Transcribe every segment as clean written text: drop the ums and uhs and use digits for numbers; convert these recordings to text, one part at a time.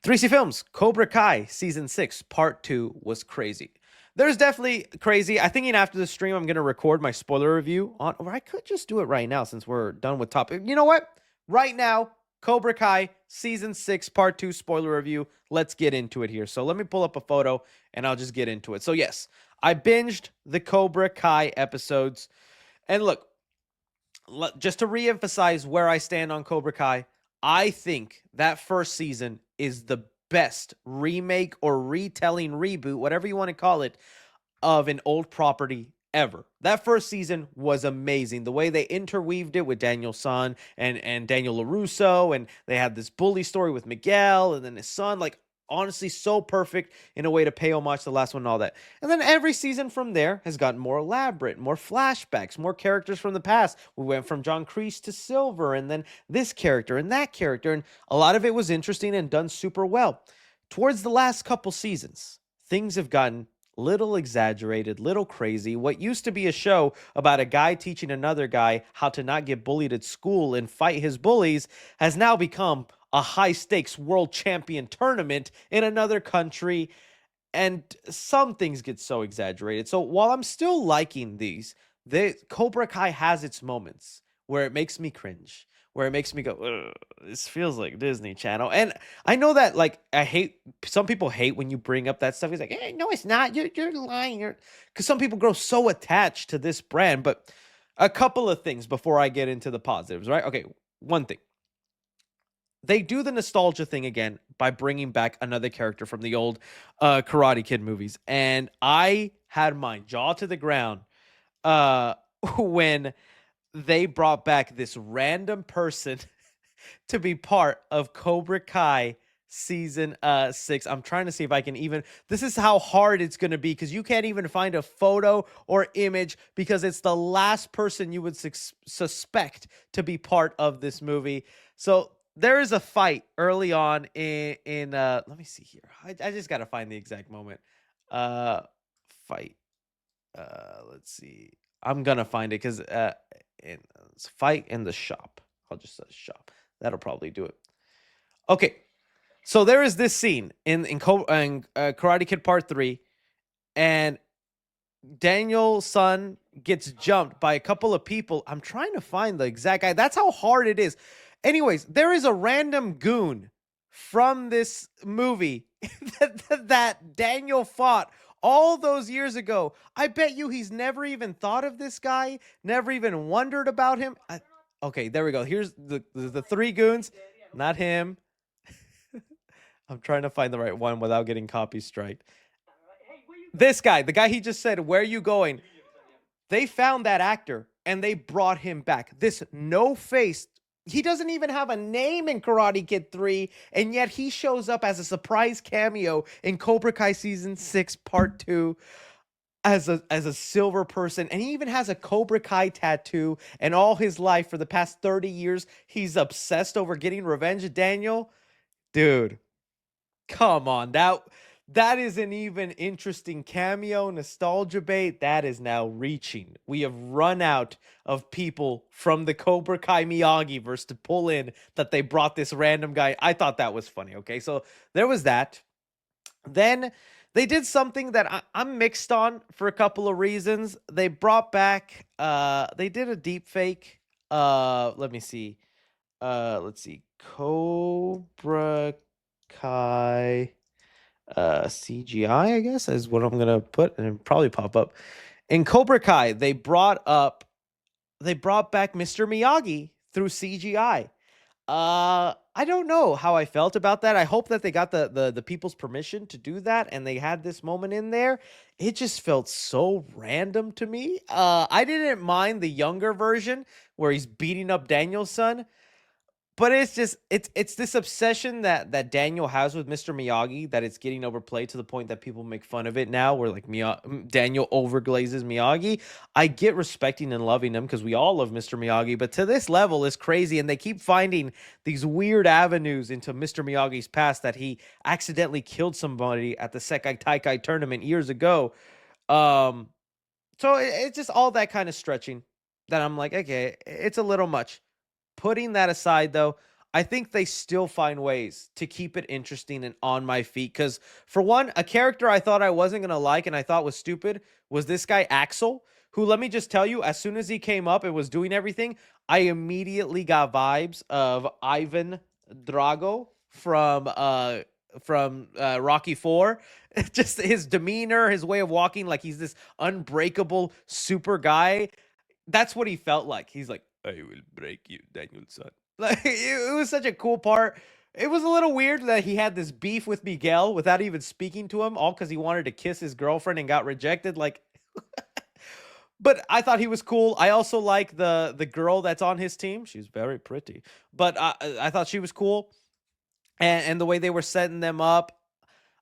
3C Films, Cobra Kai Season 6, Part 2 was crazy. There's definitely crazy. I'm thinking after the stream, I'm going to record my spoiler review on, or I could just do it right now since we're done with topic. You know what? Right now, Cobra Kai Season 6, Part 2 spoiler review. Let's get into it here. So let me pull up a photo and I'll just get into it. So, yes, I binged the Cobra Kai episodes. And look, just to reemphasize where I stand on Cobra Kai, I think that first season is the best remake or retelling reboot, whatever you want to call it, of an old property ever. That first season was amazing. The way they interweaved it with Daniel San and Daniel LaRusso, and they had this bully story with Miguel and then his son. Like, honestly, so perfect in a way to pay homage to the last one and all that. And then every season from there has gotten more elaborate, more flashbacks, more characters from the past. We went from John Kreese to Silver, and then this character and that character, and a lot of it was interesting and done super well. Towards the last couple seasons, things have gotten little exaggerated, little crazy. What used to be a show about a guy teaching another guy how to not get bullied at school and fight his bullies has now become a high stakes world champion tournament in another country. And some things get so exaggerated. So while I'm still liking these, the Cobra Kai has its moments where it makes me cringe, where it makes me go, this feels like Disney Channel. And I know that, like, some people hate when you bring up that stuff. He's like, hey, no, it's not. You're lying. Because some people grow so attached to this brand. But a couple of things before I get into the positives, right? Okay, one thing. They do the nostalgia thing again by bringing back another character from the old Karate Kid movies. And I had my jaw to the ground uh, when they brought back this random person to be part of Cobra Kai season 6. I'm trying to see if I can even, this is how hard it's going to be, because you can't even find a photo or image, because it's the last person you would suspect to be part of this movie. So there is a fight early on in let me see here. I just got to find the exact moment. Fight. Let's see. I'm gonna find it because it's fight in the shop. I'll just say shop. That'll probably do it. Okay, so there is this scene in Karate Kid Part 3, and Daniel's son gets jumped by a couple of people. I'm trying to find the exact guy. That's how hard it is. Anyways, there is a random goon from this movie that Daniel fought all those years ago. I bet you he's never even thought of this guy, never even wondered about him. Okay, there we go. Here's the three goons. Not him. I'm trying to find the right one without getting copy striked. This guy, the guy he just said, "Where are you going?" They found that actor and they brought him back. This no-faced, he doesn't even have a name in Karate Kid 3, and yet he shows up as a surprise cameo in Cobra Kai Season 6, Part 2, as a silver person. And he even has a Cobra Kai tattoo, and all his life for the past 30 years, he's obsessed over getting revenge. Daniel, dude, come on. That is an even interesting cameo nostalgia bait. That is now reaching. We have run out of people from the Cobra Kai Miyagi verse to pull in that they brought this random guy. I thought that was funny. Okay, so there was that. Then they did something that I'm mixed on for a couple of reasons. They brought back, they did a deep fake. Let me see. Let's see. Cobra Kai CGI, I guess, is what I'm gonna put, and it'll probably pop up. In Cobra Kai, they brought back Mr. Miyagi through CGI. I don't know how I felt about that. I hope that they got the people's permission to do that, and they had this moment in there. It just felt so random to me. I didn't mind the younger version where he's beating up Daniel's son. But it's just it's this obsession that Daniel has with Mr. Miyagi, that it's getting overplayed to the point that people make fun of it now, where like Daniel overglazes Miyagi. I get respecting and loving him because we all love Mr. Miyagi, but to this level is crazy, and they keep finding these weird avenues into Mr. Miyagi's past, that he accidentally killed somebody at the Sekai Taikai tournament years ago. Um, so it's just all that kind of stretching that I'm like, okay, it's a little much. Putting that aside, though, I think they still find ways to keep it interesting and on my feet. Because, for one, a character I thought I wasn't going to like and I thought was stupid was this guy, Axel, who, let me just tell you, as soon as he came up and was doing everything, I immediately got vibes of Ivan Drago from Rocky 4. Just his demeanor, his way of walking, like he's this unbreakable super guy. That's what he felt like. He's like, I will break you, Danielson. Like it was such a cool part. It was a little weird that he had this beef with Miguel without even speaking to him, all because he wanted to kiss his girlfriend and got rejected. Like, but I thought he was cool. I also like the girl that's on his team. She's very pretty, but I thought she was cool, and the way they were setting them up.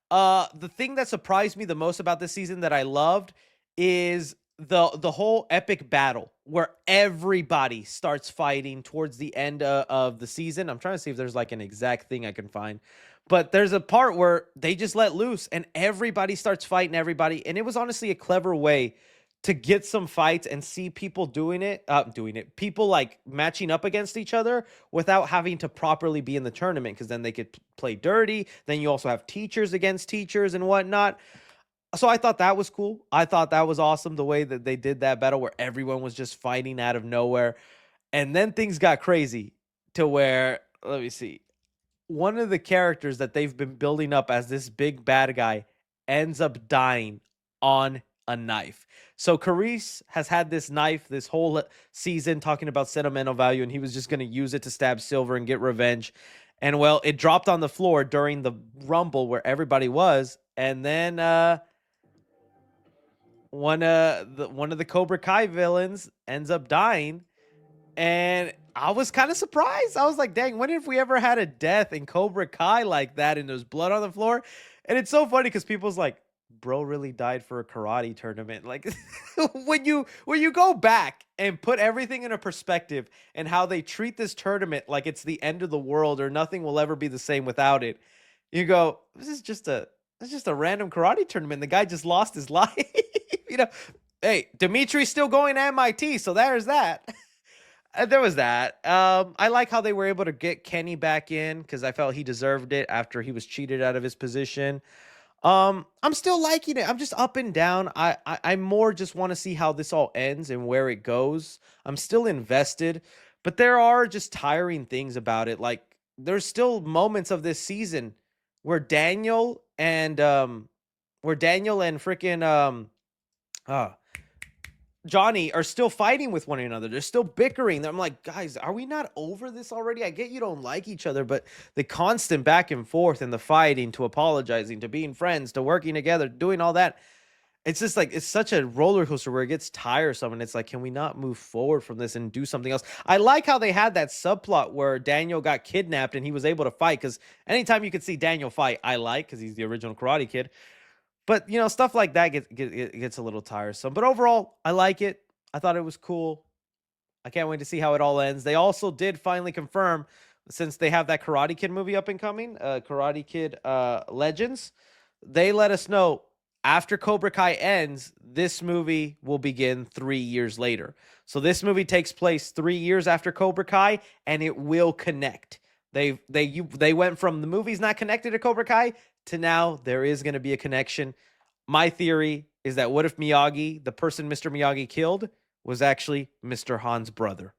The thing that surprised me the most about this season that I loved is the whole epic battle where everybody starts fighting towards the end of the season. I'm trying to see if there's like an exact thing I can find, but there's a part where they just let loose and everybody starts fighting everybody, and it was honestly a clever way to get some fights and see people people like matching up against each other without having to properly be in the tournament, because then they could play dirty. Then you also have teachers against teachers and whatnot. So I thought that was cool. I thought that was awesome, the way that they did that battle where everyone was just fighting out of nowhere. And then things got crazy to where, let me see, one of the characters that they've been building up as this big bad guy ends up dying on a knife. So Carice has had this knife this whole season, talking about sentimental value, and he was just going to use it to stab Silver and get revenge. And well, it dropped on the floor during the rumble where everybody was, and then one of the Cobra Kai villains ends up dying, and I was kind of surprised. I was like, dang, when have we ever had a death in Cobra Kai like that and there's blood on the floor? And it's so funny because people's like, bro really died for a karate tournament. Like when you go back and put everything in a perspective and how they treat this tournament like it's the end of the world or nothing will ever be the same without it, you go, this is just a random karate tournament. The guy just lost his life. you know, hey, Dimitri's still going to MIT, so there's that. There was that. I like how they were able to get Kenny back in because I felt he deserved it after he was cheated out of his position. I'm still liking it. I'm just up and down. I more just want to see how this all ends and where it goes. I'm still invested, but there are just tiring things about it. Like there's still moments of this season where Daniel and freaking uh Johnny are still fighting with one another. They're still bickering. I'm like, guys, are we not over this already? I get you don't like each other, but the constant back and forth and the fighting to apologizing to being friends to working together, doing all that. It's just like, it's such a roller coaster where it gets tiresome. And it's like, can we not move forward from this and do something else? I like how they had that subplot where Daniel got kidnapped and he was able to fight. Because anytime you could see Daniel fight, I like, because he's the original Karate Kid. But, stuff like that gets a little tiresome. But overall, I like it. I thought it was cool. I can't wait to see how it all ends. They also did finally confirm, since they have that Karate Kid movie up and coming, Karate Kid Legends, they let us know after Cobra Kai ends, this movie will begin 3 years later. So this movie takes place 3 years after Cobra Kai, and it will connect. They went from the movie's not connected to Cobra Kai to now there is going to be a connection. My theory is that what if Miyagi, the person Mr. Miyagi killed, was actually Mr. Han's brother?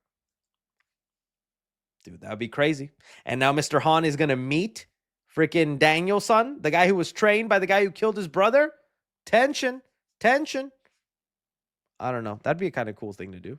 Dude, that would be crazy. And now Mr. Han is going to meet freaking Daniel-san, the guy who was trained by the guy who killed his brother. Tension. I don't know. That'd be a kind of cool thing to do.